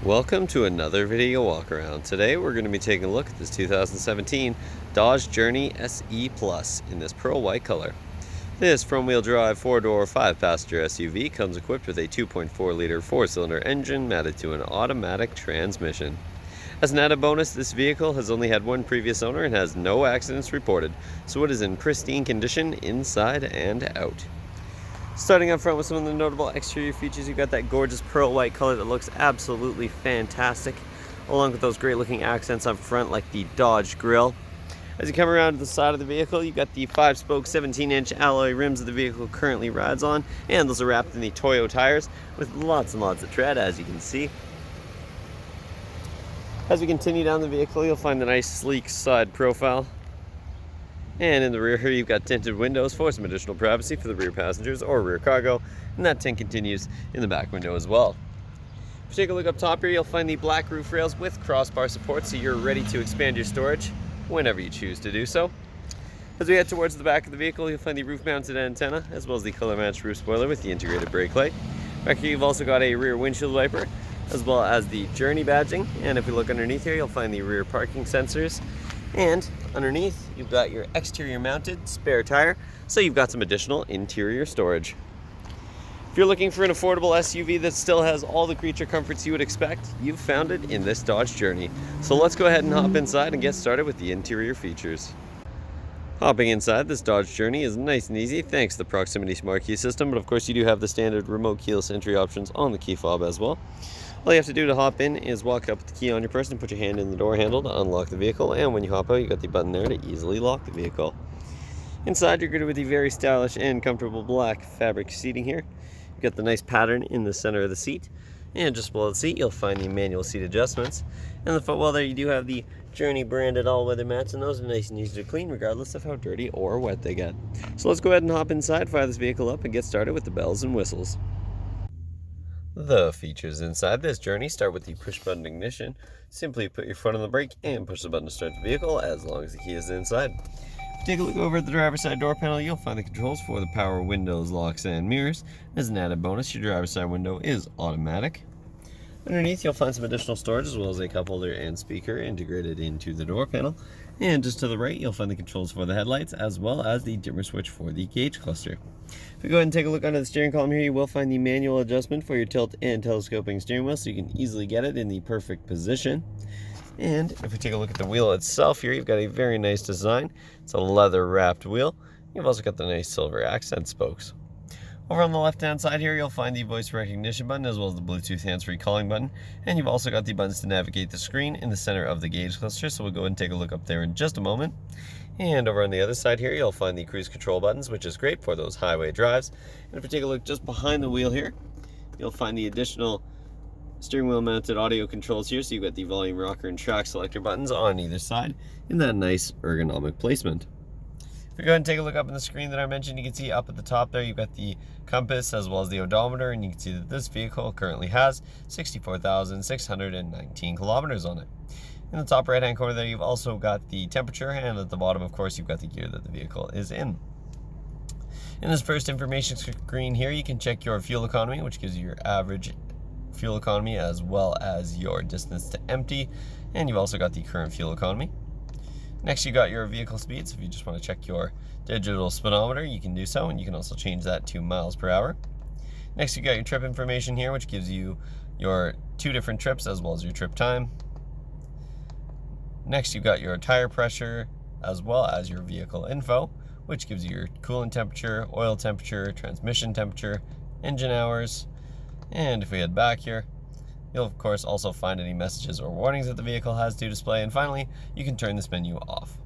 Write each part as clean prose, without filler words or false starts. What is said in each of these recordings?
Welcome to another video walk around. Today we're going to be taking a look at this 2017 Dodge Journey SE Plus in this pearl white color. This front-wheel drive 4-door 5-passenger SUV comes equipped with a 2.4-liter 4-cylinder engine mounted to an automatic transmission. As an added bonus, this vehicle has only had one previous owner and has no accidents reported, so it is in pristine condition inside and out. Starting up front with some of the notable exterior features, you've got that gorgeous pearl white color that looks absolutely fantastic, along with those great looking accents up front like the Dodge grille. As you come around to the side of the vehicle, you've got the 5-spoke 17-inch alloy rims that the vehicle currently rides on, and those are wrapped in the Toyota tires with lots and lots of tread, as you can see. As we continue down the vehicle, you'll find the nice sleek side profile. And in the rear here, you've got tinted windows for some additional privacy for the rear passengers or rear cargo, and that tint continues in the back window as well. If you take a look up top here, you'll find the black roof rails with crossbar support, so you're ready to expand your storage whenever you choose to do so. As we head towards the back of the vehicle, you'll find the roof-mounted antenna, as well as the color-matched roof spoiler with the integrated brake light. Back here, you've also got a rear windshield wiper, as well as the Journey badging, and if we look underneath here, you'll find the rear parking sensors. And underneath, you've got your exterior mounted spare tire, so you've got some additional interior storage. If you're looking for an affordable SUV that still has all the creature comforts you would expect, you've found it in this Dodge Journey. So let's go ahead and hop inside and get started with the interior features. Hopping inside, this Dodge Journey is nice and easy thanks to the proximity smart key system, but of course you do have the standard remote keyless entry options on the key fob as well. All you have to do to hop in is walk up with the key on your person, put your hand in the door handle to unlock the vehicle, and when you hop out, you got the button there to easily lock the vehicle. Inside, you're greeted with the very stylish and comfortable black fabric seating here. You've got the nice pattern in the center of the seat, and just below the seat, you'll find the manual seat adjustments. And the footwell there, you do have the Journey branded all-weather mats, and those are nice and easy to clean regardless of how dirty or wet they get. So let's go ahead and hop inside, fire this vehicle up, and get started with the bells and whistles. The features inside this Journey start with the push-button ignition. Simply put your foot on the brake and push the button to start the vehicle as long as the key is inside. If you take a look over at the driver's side door panel, you'll find the controls for the power windows, locks, and mirrors. As an added bonus, your driver's side window is automatic. Underneath, you'll find some additional storage as well as a cup holder and speaker integrated into the door panel. And just to the right, you'll find the controls for the headlights as well as the dimmer switch for the gauge cluster. If you go ahead and take a look under the steering column here, you will find the manual adjustment for your tilt and telescoping steering wheel, so you can easily get it in the perfect position. And if we take a look at the wheel itself here, you've got a very nice design. It's a leather wrapped wheel. You've also got the nice silver accent spokes. Over on the left-hand side here, you'll find the voice recognition button as well as the Bluetooth hands-free calling button. And you've also got the buttons to navigate the screen in the center of the gauge cluster, so we'll go ahead and take a look up there in just a moment. And over on the other side here, you'll find the cruise control buttons, which is great for those highway drives. And if we take a look just behind the wheel here, you'll find the additional steering wheel mounted audio controls here, so you've got the volume rocker and track selector buttons on either side in that nice ergonomic placement. If we go ahead and take a look up on the screen that I mentioned, you can see up at the top there, you've got the compass as well as the odometer, and you can see that this vehicle currently has 64,619 kilometers on it. In the top right hand corner there, you've also got the temperature, and at the bottom, of course, you've got the gear that the vehicle is in. In this first information screen here, you can check your fuel economy, which gives you your average fuel economy as well as your distance to empty, and you've also got the current fuel economy. Next, you got your vehicle speeds. If you just want to check your digital speedometer, you can do so, and you can also change that to miles per hour. Next, you got your trip information here, which gives you your 2 different trips as well as your trip time. Next, you've got your tire pressure as well as your vehicle info, which gives you your coolant temperature, oil temperature, transmission temperature, engine hours. And if we head back here, you'll of course also find any messages or warnings that the vehicle has to display. And finally, you can turn this menu off.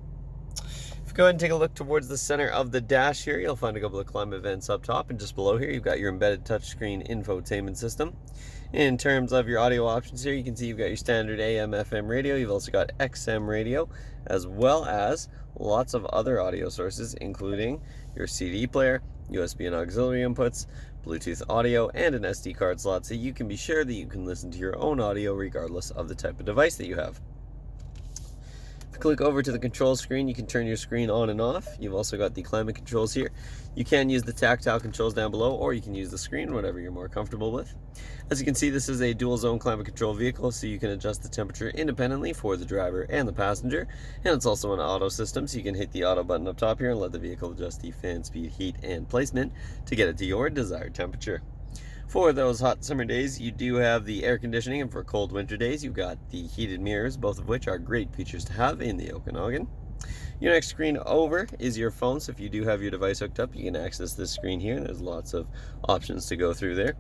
If you go ahead and take a look towards the center of the dash here, you'll find a couple of climate vents up top, and just below here, you've got your embedded touchscreen infotainment system. In terms of your audio options here, you can see you've got your standard AM, FM radio. You've also got XM radio, as well as lots of other audio sources, including your CD player, USB and auxiliary inputs, Bluetooth audio, and an SD card slot, so you can be sure that you can listen to your own audio regardless of the type of device that you have. If If you click over to the control screen, you can turn your screen on and off. You've also got the climate controls here. You can use the tactile controls down below, or you can use the screen, whatever you're more comfortable with. As you can see, this is a dual zone climate control vehicle, so you can adjust the temperature independently for the driver and the passenger. And it's also an auto system, so you can hit the auto button up top here and let the vehicle adjust the fan speed, heat, and placement to get it to your desired temperature. For those hot summer days, you do have the air conditioning, and for cold winter days, you've got the heated mirrors, both of which are great features to have in the Okanagan. Your next screen over is your phone, so if you do have your device hooked up, you can access this screen here. There's lots of options to go through there.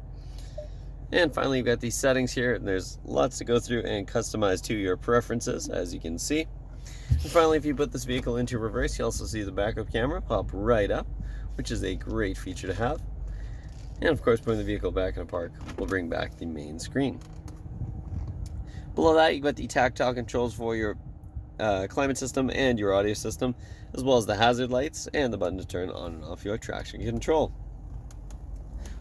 And finally, you've got the settings here, and there's lots to go through and customize to your preferences, as you can see. And finally, if you put this vehicle into reverse, you also see the backup camera pop right up, which is a great feature to have. And of course, putting the vehicle back in a park will bring back the main screen. Below that, you've got the tactile controls for your climate system and your audio system, as well as the hazard lights and the button to turn on and off your traction control.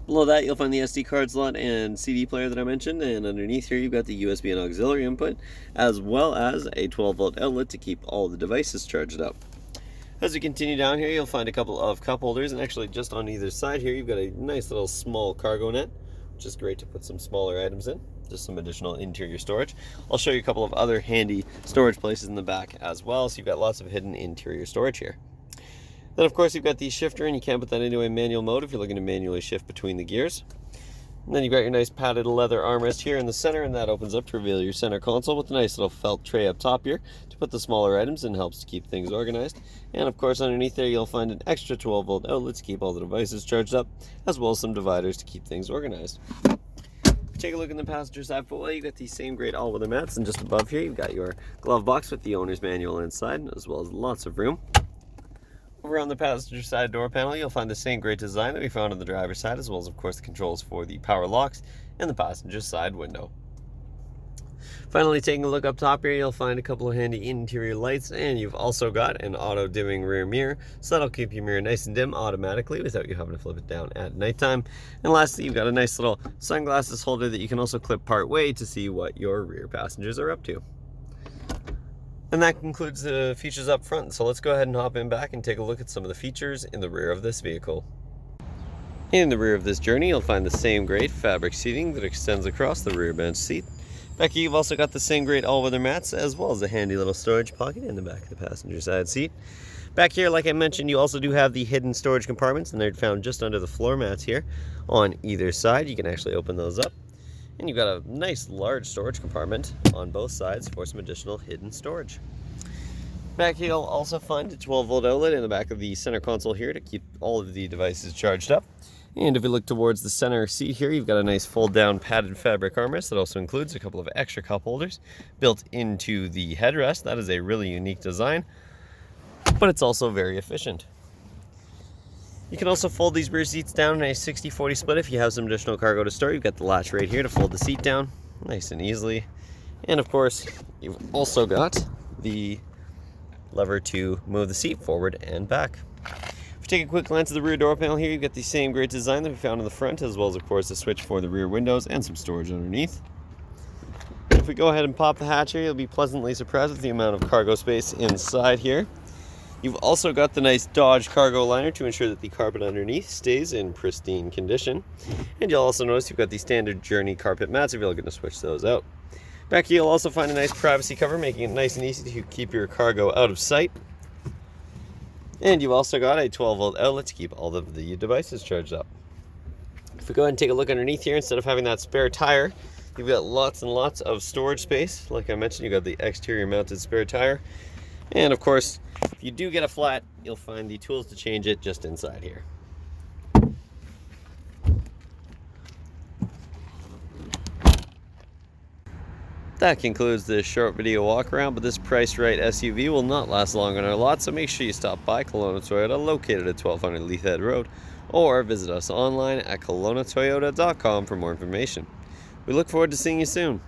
Below that, you'll find the SD card slot and CD player that I mentioned, and underneath here you've got the USB and auxiliary input, as well as a 12-volt outlet to keep all the devices charged up. As you continue down here, you'll find a couple of cup holders, and actually just on either side here you've got a nice little small cargo net, which is great to put some smaller items in, just some additional interior storage. I'll show you a couple of other handy storage places in the back as well, so you've got lots of hidden interior storage here. Then of course you've got the shifter, and you can put that into a manual mode if you're looking to manually shift between the gears. And then you've got your nice padded leather armrest here in the center, and that opens up to reveal your center console with a nice little felt tray up top here to put the smaller items and helps to keep things organized. And of course underneath there you'll find an extra 12-volt outlet to keep all the devices charged up, as well as some dividers to keep things organized. If you take a look in the passenger side footwell, you've got the same great all-weather mats, and just above here you've got your glove box with the owner's manual inside, as well as lots of room. Over on the passenger side door panel, you'll find the same great design that we found on the driver's side, as well as of course the controls for the power locks and the passenger side window. Finally, taking a look up top here, you'll find a couple of handy interior lights, and you've also got an auto dimming rear mirror, so that'll keep your mirror nice and dim automatically without you having to flip it down at nighttime. And lastly, you've got a nice little sunglasses holder that you can also clip part way to see what your rear passengers are up to. And that concludes the features up front, so let's go ahead and hop in back and take a look at some of the features in the rear of this vehicle. In the rear of this Journey, you'll find the same great fabric seating that extends across the rear bench seat. Back here, you've also got the same great all-weather mats, as well as a handy little storage pocket in the back of the passenger side seat. Back here, like I mentioned, you also do have the hidden storage compartments, and they're found just under the floor mats here on either side. You can actually open those up. And you've got a nice large storage compartment on both sides for some additional hidden storage. Back here you'll also find a 12-volt outlet in the back of the center console here to keep all of the devices charged up. And if you look towards the center seat here, you've got a nice fold-down padded fabric armrest that also includes a couple of extra cup holders built into the headrest. That is a really unique design, but it's also very efficient. You can also fold these rear seats down in a 60-40 split if you have some additional cargo to store. You've got the latch right here to fold the seat down nice and easily. And of course, you've also got the lever to move the seat forward and back. If you take a quick glance at the rear door panel here, you've got the same great design that we found in the front, as well as of course the switch for the rear windows and some storage underneath. If we go ahead and pop the hatch here, you'll be pleasantly surprised with the amount of cargo space inside here. You've also got the nice Dodge cargo liner to ensure that the carpet underneath stays in pristine condition. And you'll also notice you've got the standard Journey carpet mats if you're looking to switch those out. Back here you'll also find a nice privacy cover, making it nice and easy to keep your cargo out of sight. And you've also got a 12-volt outlet to keep all of the devices charged up. If we go ahead and take a look underneath here, instead of having that spare tire, you've got lots and lots of storage space. Like I mentioned, you've got the exterior mounted spare tire. And of course, if you do get a flat, you'll find the tools to change it just inside here. That concludes this short video walk around, but this priced right SUV will not last long on our lot, so make sure you stop by Kelowna Toyota, located at 1200 Leithhead Road, or visit us online at KelownaToyota.com for more information. We look forward to seeing you soon.